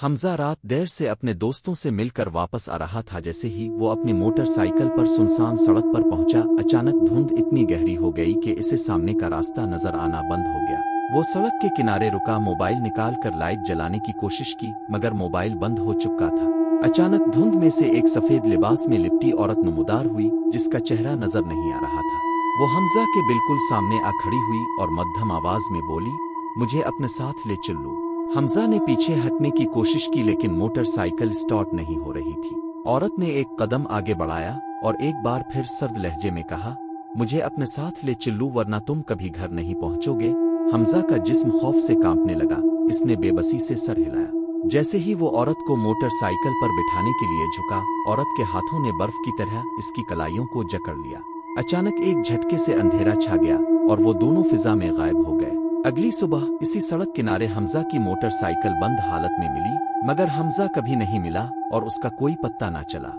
حمزہ رات دیر سے اپنے دوستوں سے مل کر واپس آ رہا تھا۔ جیسے ہی وہ اپنی موٹر سائیکل پر سنسان سڑک پر پہنچا، اچانک دھند اتنی گہری ہو گئی کہ اسے سامنے کا راستہ نظر آنا بند ہو گیا۔ وہ سڑک کے کنارے رکا، موبائل نکال کر لائٹ جلانے کی کوشش کی، مگر موبائل بند ہو چکا تھا۔ اچانک دھند میں سے ایک سفید لباس میں لپٹی عورت نمودار ہوئی، جس کا چہرہ نظر نہیں آ رہا تھا۔ وہ حمزہ کے بالکل سامنے آ کھڑی ہوئی اور مدھم آواز میں بولی، مجھے اپنے ساتھ لے چلو۔ حمزہ نے پیچھے ہٹنے کی کوشش کی، لیکن موٹر سائیکل سٹارٹ نہیں ہو رہی تھی۔ عورت نے ایک قدم آگے بڑھایا اور ایک بار پھر سرد لہجے میں کہا، مجھے اپنے ساتھ لے چلو ورنہ تم کبھی گھر نہیں پہنچو گے۔ حمزہ کا جسم خوف سے کانپنے لگا، اس نے بے بسی سے سر ہلایا۔ جیسے ہی وہ عورت کو موٹر سائیکل پر بٹھانے کے لیے جھکا، عورت کے ہاتھوں نے برف کی طرح اس کی کلائیوں کو جکڑ لیا۔ اچانک ایک جھٹکے سے اندھیرا چھا گیا اور وہ دونوں فضا میں غائب ہو گئے۔ اگلی صبح اسی سڑک کنارے حمزہ کی موٹر سائیکل بند حالت میں ملی، مگر حمزہ کبھی نہیں ملا اور اس کا کوئی پتہ نہ چلا۔